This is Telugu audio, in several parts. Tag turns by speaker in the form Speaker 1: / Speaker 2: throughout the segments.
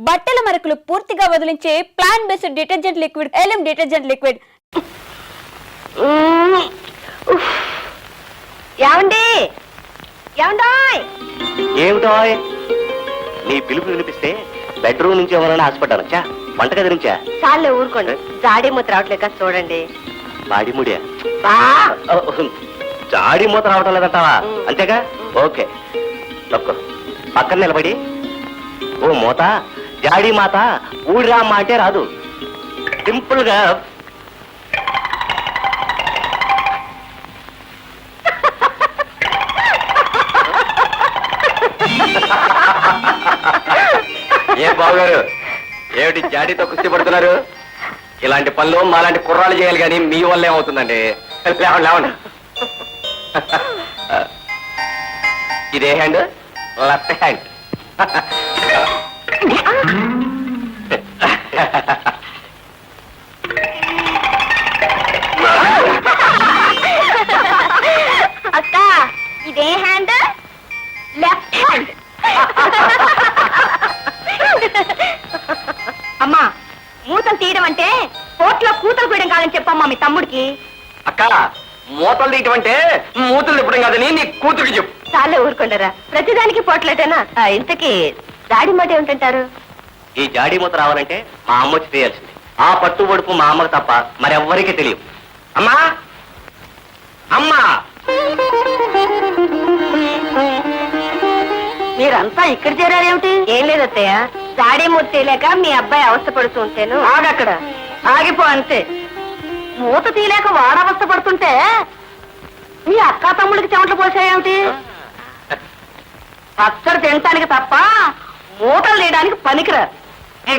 Speaker 1: బట్టల మరకలు పూర్తిగా వదిలించే plant based detergent liquid Elim detergent liquid.
Speaker 2: ఏమిటో నీ పిలుపు వినిపిస్తే బెడ్రూమ్ నుంచి ఎవరైనా హాస్పిటల్ వచ్చా వంటగది నుంచా?
Speaker 3: చాలే ఊరుకోండి, జాడీ మూత రావట్లేక చూడండి.
Speaker 2: బాడీ ముడియా? జాడీ మూత రావటం లేదంటావా? అంతేగా, ఓకే. నొక్కు పక్కన నిలబడి ఓ మూత జాడీ మాత ఊడిరామ్మ అంటే రాదు. సింపుల్ గా ఏ బావగారు, ఏమిటి జాడీతో కుస్తీ పడుతున్నారు? ఇలాంటి పనులు మాలాంటి కుర్రాలు చేయాలి కానీ మీ వల్ల ఏమవుతుందండి? లేవండి లేవండి. ఇదే హ్యాండ్, లెఫ్ట్ హ్యాండ్.
Speaker 3: అక్క, ఇదే హ్యాండ్, లెఫ్ట్ హ్యాండ్. అమ్మా, మూతలు తీయడం అంటే కోట్లో కూతలు కూయడం కాదని చెప్పమ్మా మీ తమ్ముడికి.
Speaker 2: అక్క, మూతలు తీయటం అంటే మూతలు తిప్పడం కాదని నీ కూతురికి చెప్పు.
Speaker 3: చాలే ఊరుకుంటారా, ప్రతిదానికి పోట్లేటేనా? ఇంతకీ జాడి మాట ఏమిటంటారు?
Speaker 2: ఈ జాడీ మూత రావాలంటే మా అమ్మ వచ్చి తీయాల్సింది. ఆ పట్టు పొడుపు మా అమ్మకు తప్ప మరెవ్వరికీ తెలియదు. అమ్మా అమ్మా,
Speaker 3: మీరంతా ఇక్కడ చేరారేమిటి? ఏం లేదత్తయ్య, జాడీ మూత తీయలేక మీ అబ్బాయి అవస్థ పడుతూ ఉంటేను. ఆగక్కడ, ఆగిపో అంతే. మూత తీయలేక వాడవస్థ పడుతుంటే మీ అక్క తమ్ముడికి చెమటలు పోసాయేమిటి? పచ్చడి తినటానికి తప్ప మూటలు తీయడానికి పనికిరారు.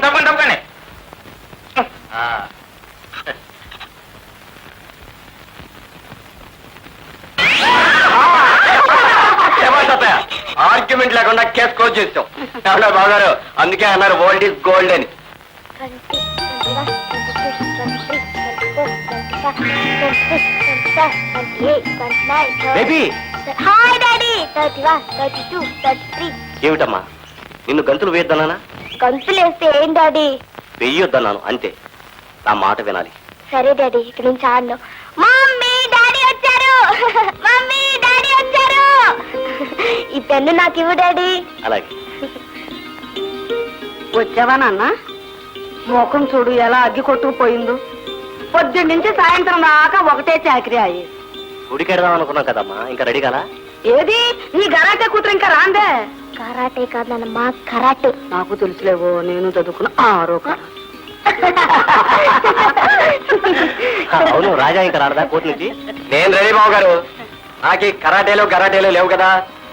Speaker 2: తప్పండి తప్పండి. ఆర్గ్యుమెంట్ లేకుండా కేసు క్లోజ్ చేస్తాం. ఎవరో బాగారు, అందుకే అన్నారు ఓల్డ్ ఈజ్ గోల్డ్ అని.
Speaker 3: Hi daddy. 31, 32, 33.
Speaker 2: ఏమిటమ్మా, నిన్ను గంతులు వేయొద్దన్నానా?
Speaker 3: గంతులు వేస్తే ఏం డాడీ?
Speaker 2: వెయ్యొద్దన్నాను అంతే. నా మాట వినాలి.
Speaker 3: సరే డాడీ, ఇక్కడ నుంచి ఆడను. మమ్మీ డాడీ వచ్చారు, మమ్మీ డాడీ వచ్చారు. ఈ పెన్ను నాకు ఇవ్వు డాడీ.
Speaker 2: అలాగే.
Speaker 3: వచ్చావా నాన్న? ముఖం చూడు ఎలా అగ్గి కొట్టుకుపోయిందో. పొద్దున్న నుంచి సాయంత్రం దాకా ఒకటే చాకరీ అయ్యి.
Speaker 2: గుడికెడదాం అనుకున్నాం కదమ్మా, ఇంకా రెడీ కాలా?
Speaker 3: ఏది నీ కరాటే కూతురు ఇంకా రాందే? Karate కాదన్నమ్మా, karate. నాకు తెలుసులేవో, నేను చదువుకున్న ఆరో.
Speaker 2: అవును, రాజా ఇంకా రాడదా కోర్టు నుంచి? నేను రెడీ బాబు గారు. నాకు ఈ కరాటేలు గరాటేలు లేవు కదా.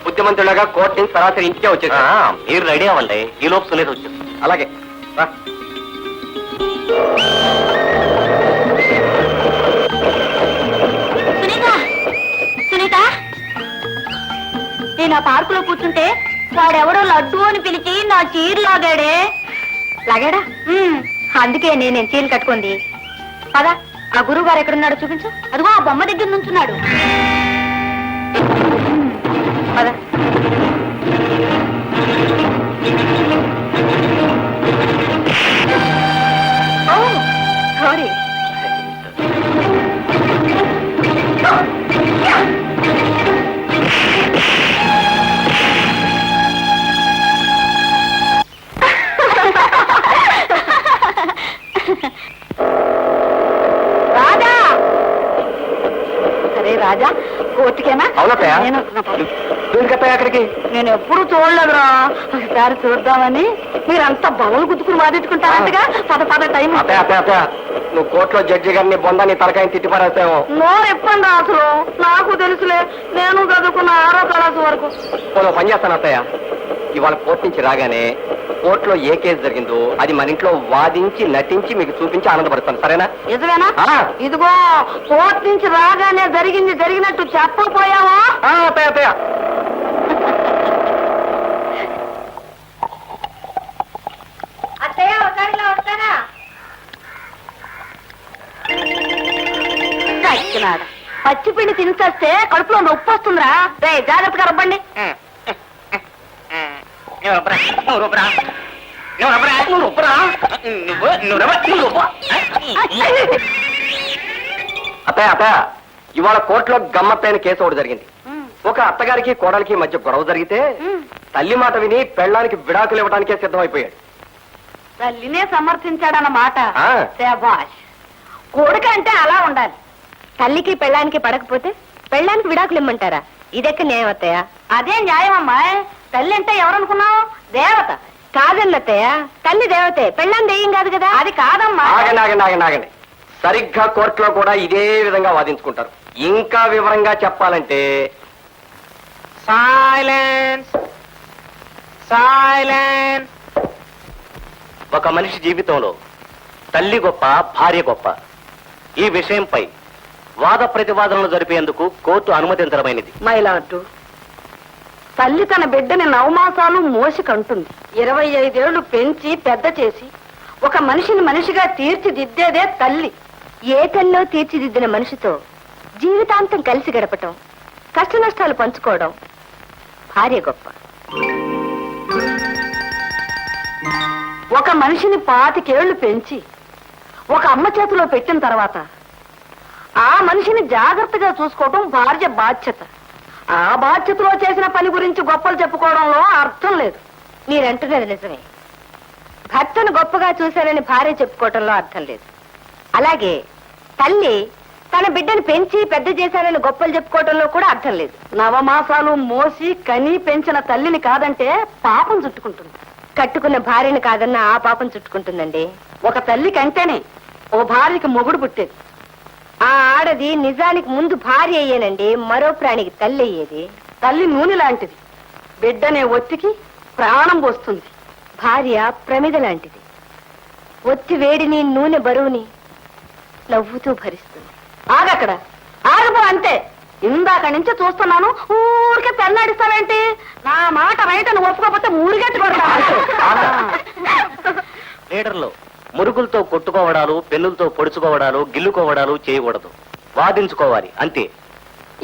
Speaker 2: బుద్ధిమంతుడుగా కోర్టు నుంచి సరాసరి ఇంటికే వచ్చేది. మీరు రెడీ అవ్వండి, ఈ లోపు సునీత వచ్చేది. అలాగే రా.
Speaker 3: సునీత, నేను ఆ పార్కులో కూర్చుంటే వాడెవడో లడ్డు అని పిలిచి నా చీర లాగాడే. లాగాడా? అందుకే నేను చీరలు కట్టుకుంది. పదా, ఆ గురువు గారు ఎక్కడున్నాడో చూపించు. అదిగో ఆ బొమ్మ దగ్గర నుంచున్నాడు. పదా. సారీ. రాజా, సరే రాజా, కోర్టుకేనా?
Speaker 2: అవునత్తయ్య. అక్కడికి
Speaker 3: నేను ఎప్పుడు చూడలేదురా, ఒకసారి చూద్దామని. మీరంతా బలలు గుద్దుకుని వాదించుకుంటారంటగా. పద పద, టైం.
Speaker 2: నువ్వు కోర్టులో జడ్జి గారిని బొందాన్ని తలకాయని తిట్టి పారేస్తావు.
Speaker 3: నోరు ఎప్పండి అసలు. నాకు తెలుసులే, నేను చదువుకున్న 6వ క్లాసు వరకు.
Speaker 2: నేను పని చేస్తాను అత్తయ్య. ఇవాళ కోర్టు నుంచి రాగానే కోర్టులో ఏ కేసు జరిగిందో అది మన ఇంట్లో వాదించి నటించి మీకు చూపించి ఆనందపడతాను, సరేనా?
Speaker 3: నిజమేనా? ఇదిగో, కోర్టు నుంచి రాగానే జరిగింది జరిగినట్టు చెప్పకపోయావా?
Speaker 2: అత్తయ్య అత్తయ్య.
Speaker 3: అత్తయ్య ఒకసారి వస్తారా? పచ్చిపిండి తినిస్తే కడుపులో నొప్పి వస్తుందిరా. రే, జాగ్రత్తగా రబ్బండి.
Speaker 2: నువ్వు రబ్బరా అత్తయ్య అత్తయ్య, ఇవాళ కోర్టులో గమ్మత్తైన కేసు ఒకటి జరిగింది. ఒక అత్తగారికి కోడలికి మధ్య గొడవ జరిగితే తల్లి మాట విని పెళ్ళానికి విడాకులు ఇవ్వడానికే సిద్ధమైపోయాడు.
Speaker 3: తల్లినే సమర్థించాడన్నమాట.
Speaker 2: ఆ.
Speaker 3: శభాష్. కొడుకు అంటే అలా ఉండాలి.
Speaker 4: తల్లికి పెళ్ళానికి పడకపోతే పెళ్ళానికి విడాకులు ఇమ్మంటారా? ఇదెక్క న్యాయం అత్తయ్య.
Speaker 3: అదే న్యాయం అమ్మాయి. తల్లి అంటే ఎవరనుకున్నావు? దేవత.
Speaker 4: కాదండి అత్తయ్య, తల్లి దేవతే, పెళ్ళాన్ని దెయ్యం కాదు కదా.
Speaker 3: అది కాదమ్మా.
Speaker 2: ఆగండి ఆగండి ఆగండి ఆగండి. సరిగ్గా కోర్టులో కూడా ఇదే విధంగా వాదించుకుంటారు. ఇంకా వివరంగా చెప్పాలంటే సైలెన్స్ సైలెన్స్. ఒక మనిషి జీవితంలో తల్లి గొప్ప, భార్య గొప్ప, ఈ విషయంపై వాద ప్రతివాదనలు జరిపేందుకు కోర్టు అనుమతించడమైనది.
Speaker 3: మైలాటు, తల్లి తన బిడ్డని 9 మాసాలు మోసి కంటుంది. 25 ఏళ్లు పెంచి పెద్ద చేసి ఒక మనిషిని మనిషిగా తీర్చిదిద్దేదే తల్లి.
Speaker 4: ఏ తల్లో తీర్చిదిద్దిన మనిషితో జీవితాంతం కలిసి గడపటం, కష్ట నష్టాలు పంచుకోవడం భార్య గొప్ప.
Speaker 3: ఒక మనిషిని 25 ఏళ్లు పెంచి ఒక అమ్మ చేతిలో పెట్టిన తర్వాత ఆ మనిషిని జాగ్రత్తగా చూసుకోవడం భార్య బాధ్యత. ఆ బాధ్యతలో చేసిన పని గురించి గొప్పలు చెప్పుకోవడంలో అర్థం లేదు.
Speaker 4: మీరంటున్నది నిజమే. భర్తను గొప్పగా చూశానని భార్య చెప్పుకోవటంలో అర్థం లేదు. అలాగే తల్లి తన బిడ్డను పెంచి పెద్ద చేశానని గొప్పలు చెప్పుకోవటంలో కూడా అర్థం లేదు.
Speaker 3: 9 మాసాలు మోసి కని పెంచిన తల్లిని కాదంటే పాపం చుట్టుకుంటుంది.
Speaker 4: కట్టుకున్న భార్యను కాదన్న ఆ పాపం చుట్టుకుంటుందండి.
Speaker 3: ఒక తల్లి కంటేనే ఓ భార్యకి మొగుడు పుట్టేది.
Speaker 4: ఆ ఆడది నిజానికి ముందు భార్య అయ్యేనండి, మరో ప్రాణికి తల్లి అయ్యేది.
Speaker 3: తల్లి నూనె లాంటిది, బిడ్డనే ఒత్తికి ప్రాణం పోస్తుంది.
Speaker 4: భార్య ప్రమిద లాంటిది, ఒత్తి వేడిని నూనె బరువుని నవ్వుతూ భరిస్తుంది.
Speaker 3: ఆగక్కడ, ఆగబో అంతే. ఇందాక నుంచి చూస్తున్నాను, ఊరికే పెన్నాడిస్తావేంటి? నా మాట రైట్ అని ఒప్పుకోకపోతే ఊరిగట్టి కొడతా.
Speaker 2: లీడర్లో మురుగులతో కొట్టుకోవడాలు, పెన్నులతో పొడుచుకోవడాలు, గిల్లుకోవడాలు చేయకూడదు. వాదించుకోవాలి అంతే.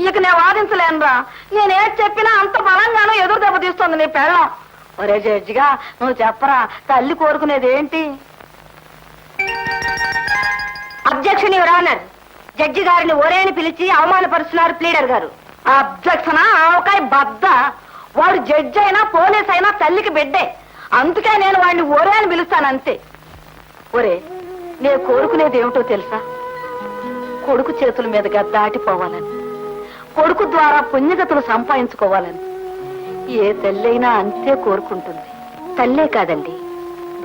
Speaker 3: ఇక నేను వాదించలేనురా. నేనేం చెప్పినా అంత బలంగానూ ఎదురు దెబ్బ తీస్తుంది నీ పెళ్ళం. ఒరే జడ్జిగా నువ్వు చెప్పరా, తల్లి కోరుకునేది ఏంటి?
Speaker 4: Objection your honour. జడ్జి గారిని ఒరేని పిలిచి అవమానపరుస్తున్నారు ప్లీడర్ గారు.
Speaker 3: అబ్జెక్షన్ ఆవకాయ బద్ద. వాడు జడ్జి అయినా పోలీస్ అయినా తల్లికి బిడ్డే. అందుకే నేను వాడిని ఒరే అని పిలుస్తాను అంతే. ఒరే, నేను కోరుకునేది ఏమిటో తెలుసా? కొడుకు చేతుల మీదుగా దాటిపోవాలని, కొడుకు ద్వారా పుణ్యగతులు సంపాదించుకోవాలని ఏ తల్లైనా అంతే కోరుకుంటుంది.
Speaker 4: తల్లే కాదండి,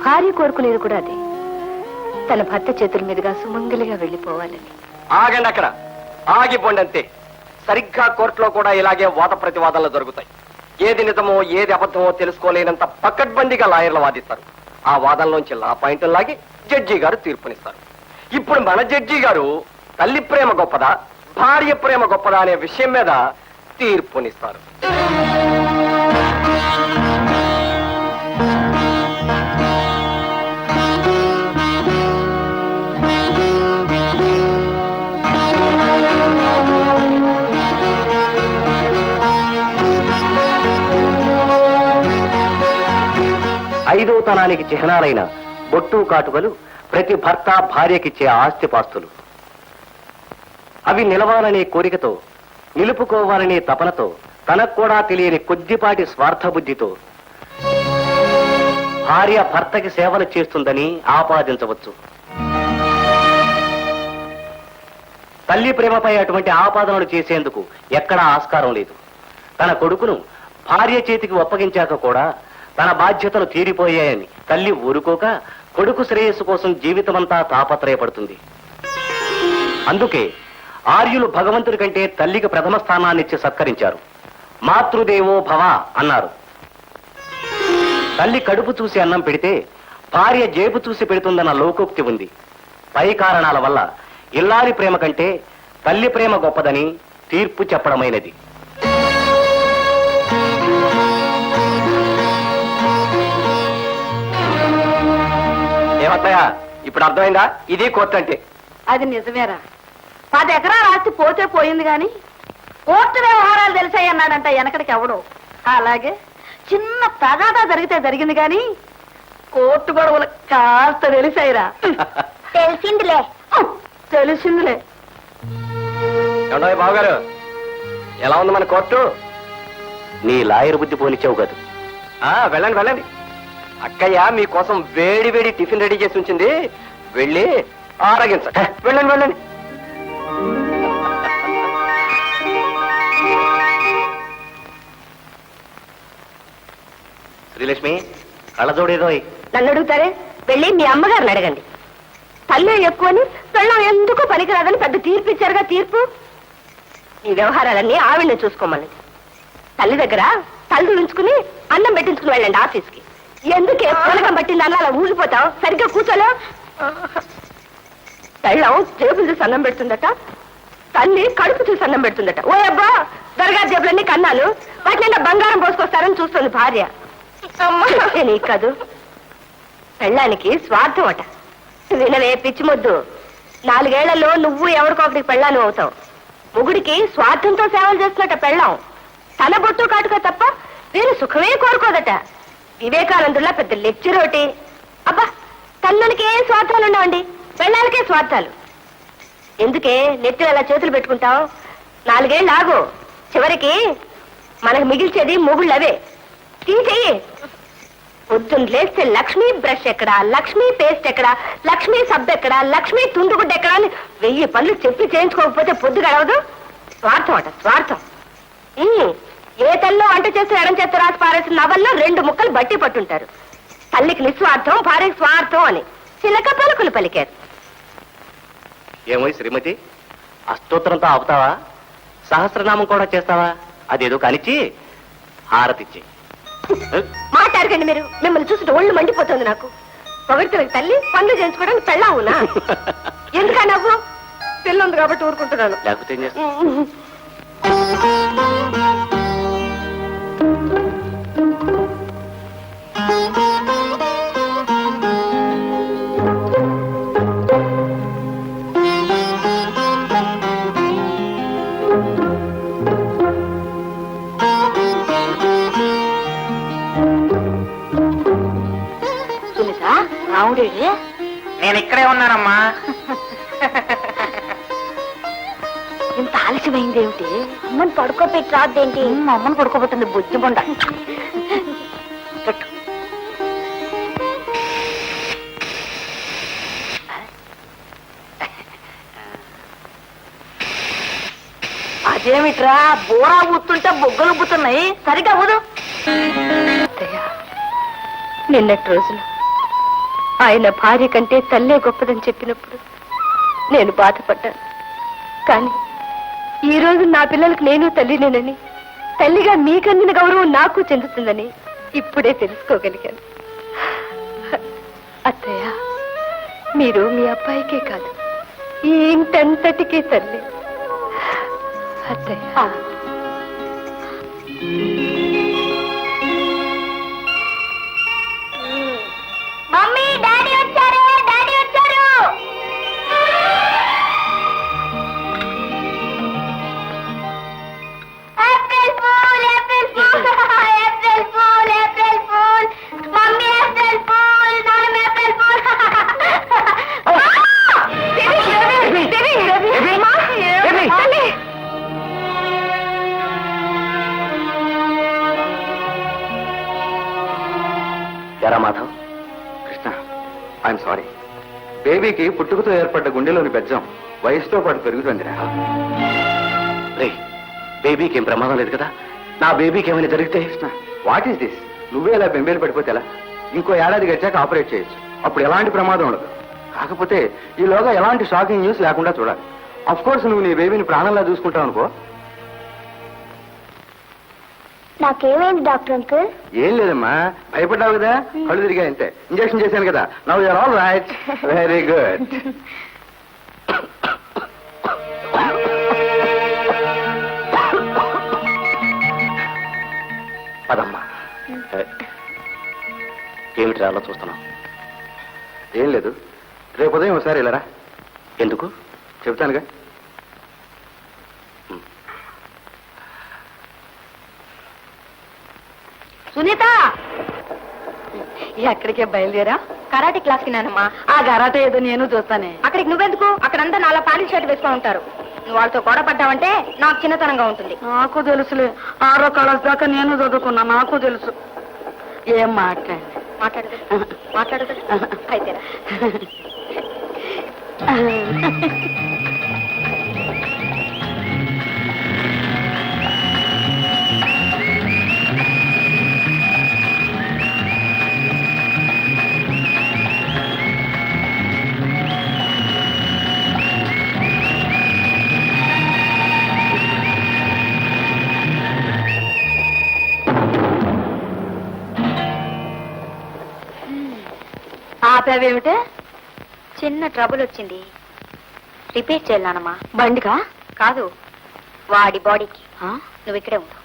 Speaker 4: భార్య కోరుకునేది కూడా అదే. తన భర్త చేతుల మీదుగా సుమంగలిగా వెళ్ళిపోవాలని.
Speaker 2: ఆగండి అక్కడ, ఆగిపోండి అంతే. సరిగ్గా కోర్టులో కూడా ఇలాగే వాద ప్రతివాదనలు జరుగుతాయి. ఏది నిజమో ఏది అబద్ధమో తెలుసుకోలేనంత పకడ్బందీగా లాయర్లు వాదిస్తారు. ఆ వాదనలోంచి లా పాయింట్లు లాగి జడ్జి గారు తీర్పునిస్తారు. ఇప్పుడు మన జడ్జి గారు తల్లి ప్రేమ గొప్పదా, భార్య ప్రేమ గొప్పదా అనే విషయం మీద తీర్పునిస్తారు. ఐదో తనానికి చిహ్నాలైన బొట్టు కాటుకలు ప్రతి భర్త భార్యకిచ్చే ఆస్తిపాస్తులు. అవి నిలవాలనే కోరికతో, నిలుపుకోవాలనే తపనతో, తనకు కూడా తెలియని కొద్దిపాటి స్వార్థ బుద్ధితో భార్య భర్తకి సేవలు చేస్తుందని ఆపాదించవచ్చు. తల్లి ప్రేమపై అటువంటి ఆపాదనలు చేసేందుకు ఎక్కడా ఆస్కారం లేదు. తన కొడుకును భార్య చేతికి ఒప్పగించాక కూడా తన బాధ్యతలు తీరిపోయాయని తల్లి ఊరుకోక కొడుకు శ్రేయస్సు కోసం జీవితమంతా తాపత్రయపడుతుంది. అందుకే ఆర్యులు భగవంతుడి కంటే తల్లికి ప్రథమ స్థానాన్నిచ్చి సత్కరించారు. మాతృదేవో భవ అన్నారు. తల్లి కడుపు చూసి అన్నం పెడితే భార్య జేబు చూసి పెడుతుందన్న లోకోక్తి ఉంది. పై కారణాల వల్ల ఇల్లాలి ప్రేమ కంటే తల్లి ప్రేమ గొప్పదని తీర్పు చెప్పడమైనది. ఏమత్తయ్యా, ఇప్పుడు అర్థమైందా? ఇది కోర్టు అంటే.
Speaker 3: అది నిజమేరా. 10 ఎకరాల ఆస్తి పోతే పోయింది గాని కోర్టు వ్యవహారాలు తెలిసాయి అన్నాడంట వెనకడికి ఎవడు. అలాగే చిన్న తగాదా జరిగితే జరిగింది గాని కోర్టు గొడవలు కాస్త తెలిసాయిరా.
Speaker 4: తెలిసిందిలే.
Speaker 3: తెలిసిందిలే.
Speaker 2: ఏమంటావు బావగారు, ఎలా ఉంది మన కోర్టు? నీ లాయర్ బుద్ధి పోనిచ్చావు కాదు. వెళ్ళండి వెళ్ళండి, అక్కయ్య మీకోసం వేడి వేడి టిఫిన్ రెడీ చేసి ఉంచింది, వెళ్ళి ఆరగించ. వెళ్ళండి వెళ్ళండి. శ్రీలక్ష్మి, కళ్ళజోడేదో.
Speaker 4: నన్ను అడుగుతారే, వెళ్ళి మీ అమ్మగారిని అడగండి. తల్లి ఎక్కువని పెళ్ళం ఎందుకు పనికిరాదని పెద్ద తీర్పు ఇచ్చారుగా. తీర్పు ఈ వ్యవహారాలన్నీ ఆవిడని చూసుకోమన్నది. తల్లి దగ్గర తల్లి ఉంచుకుని అన్నం పెట్టించుకుని వెళ్ళండి ఆఫీస్కి. ఎందుకే పొలకం పట్టింది అన్న అలా ఊగిపోతావు? సరిగ్గా కూర్చోలేవు. పెళ్ళం జేబులు చూసి అన్నం పెడుతుందట, తల్లి కడుపు చూసి అన్నం పెడుతుందట. ఓ అబ్బా, దొరగా జేబులన్నీ కన్నాలు, వాటిని బంగారం పోసుకొస్తారని చూస్తుంది భార్య. నీకు కాదు, పెళ్ళానికి స్వార్థం అట. వినవే పిచ్చి మొద్దు, 4 ఏళ్లలో నువ్వు ఎవరికొకరికి పెళ్ళాను అవుతావు. మొగుడికి స్వార్థంతో సేవలు చేస్తున్నట పెళ్ళాం. తన బొట్టు కాటుక తప్ప వీరు సుఖమే కోరుకోదట. వివేకానందుల్లా పెద్ద లెక్చర్ ఒకటి. అబ్బా, తల్లులకి ఏం స్వార్థాలు ఉండవండి, పెళ్ళాలకే స్వార్థాలు. ఎందుకే నెత్తిలో అలా చేతులు పెట్టుకుంటావు? 4 ఏళ్ళు ఆగు, చివరికి మనకు మిగిల్చేది మొగుళ్ళు అవే. తీసేయి. పొద్దున్న లేస్తే లక్ష్మీ బ్రష్ ఎక్కడా, లక్ష్మీ పేస్ట్ ఎక్కడా, లక్ష్మీ సబ్బు ఎక్కడా, లక్ష్మీ తుండుగుడ్డ ఎక్కడా అని 1000 పనులు చెప్పి చేయించుకోకపోతే పొద్దు గడవదు. స్వార్థం అట, స్వార్థం. ఏ తల్లో వంట చేసి ఎడం చేత రాసి పారేసిన నవల్లో 2 ముక్కలు బట్టి పట్టుంటారు. తల్లికి నిస్వార్థం, భార్యకి స్వార్థం అని చిలక పలుకులు పలికారు.
Speaker 2: ఏమో శ్రీమతి, అష్టోత్తరంతో ఆపుతావా? సహస్రనామం కూడా చేస్తావా? అదేదో కానిచ్చి హారతిచ్చి.
Speaker 4: మాట్లాడకండి మీరు, మిమ్మల్ని చూసి ఒళ్ళు మండిపోతుంది నాకు. పొగడ్తలకు తల్లి, పనులు చేయించుకోవడానికి పెళ్ళావునా? ఎందుకా నవ్వు? పిల్లుంది కాబట్టి ఊరుకుంటున్నాను.
Speaker 2: లేకపోతే ఏం చేస్తా?
Speaker 4: సునీత, రావుడే?
Speaker 5: నేను ఇక్కడే ఉన్నానమ్మా.
Speaker 4: ఇంత ఆలస్యమైంది ఏమిటి? అమ్మని పడుకోపెట్టి రాదేంటి? అమ్మని పడుకోబోతుంది బుజ్జి బొండ.
Speaker 3: అదేమిట్రా, బోరా ఊతుంటే బొగ్గలు ఉబ్బుతున్నాయి, సరిగా ఊదు.
Speaker 4: నిన్నటి రోజులు ఆయన భార్య కంటే తల్లే గొప్పదని చెప్పినప్పుడు నేను బాధపడ్డాను. కానీ ఈ రోజు నా పిల్లలకు నేను తల్లినేనని, తల్లిగా మీకన్నిన గౌరవం నాకు చెందుతుందని ఇప్పుడే తెలుసుకోగలిగాను. అత్తయ్య, మీరు మీ అబ్బాయికే కాదు, ఈ ఇంటంతటికీ తల్లి. అత్తయ్య, మమ్మీ, డాడీ వచ్చారు, డాడీ వచ్చారు. April fool, April fool, April fool, April fool. Mummy April fool, నాన్న ఏప్రిల్ ఫూల్.
Speaker 2: ఎరా మాధవ్?
Speaker 6: Krishna, I'm sorry. బేబీకి పుట్టుకతో ఏర్పడ్డ గుండెలోని బెజ్జం వయసుతో పాటు పెరుగుతుందిరా.
Speaker 2: రే, బేబీకి ఏం ప్రమాదం లేదు కదా? నా బేబీకి ఏమైనా జరిగితే?
Speaker 6: Krishna, what is this? నువ్వే ఇలా బెంబేలు పడిపోతే ఎలా? ఇంకో ఏడాది గడిచాక ఆపరేట్ చేయొచ్చు, అప్పుడు ఎలాంటి ప్రమాదం ఉండదు. కాకపోతే ఈలోగా ఎలాంటి షాకింగ్ న్యూస్ లేకుండా చూడాలి. అఫ్ కోర్స్ నువ్వు నీ బేబీని ప్రాణంలా చూసుకుంటావు అనుకో.
Speaker 4: నాకేమైంది డాక్టర్ అంకుల్?
Speaker 6: ఏం లేదమ్మా, భయపడ్డావు కదా, కళ్ళు తిరిగాయి అంతే. ఇంజక్షన్ చేశాను కదా, now you're all right. Very good.
Speaker 2: పదమ్మా. ఏమిటి అలా చూస్తున్నావు?
Speaker 6: ఏం లేదు, రేపు ఉదయం ఒకసారి వెళ్ళరా.
Speaker 2: ఎందుకు?
Speaker 6: చెప్తానుగా.
Speaker 3: సునీత, ఎక్కడికే బయలుదేరా
Speaker 4: కరాటే క్లాస్ కి నానమ్మా.
Speaker 3: ఆ గరాటే ఏదో నేను చూస్తానే.
Speaker 4: అక్కడికి నువ్వెందుకు? అక్కడంతా నాలా పాలిష్ షర్ట్ వేసుకొని ఉంటారు. నువ్వు వాళ్ళతో గొడవ పడ్డావంటే నాకు చిన్నతనంగా ఉంటుంది.
Speaker 3: నాకు తెలుసులే, 6వ క్లాస్ దాకా నేను చదువుకున్నా, నాకు తెలుసు. ఏం
Speaker 4: మాట్లాడదు మాట్లాడదు అయితేరా.
Speaker 3: ఆపేవేమిటే?
Speaker 4: చిన్న ట్రబుల్ వచ్చింది, రిపేర్ చేయాలమ్మా.
Speaker 3: బండికా?
Speaker 4: కాదు, వాడి బాడీకి. నువ్వు ఇక్కడే ఉండు.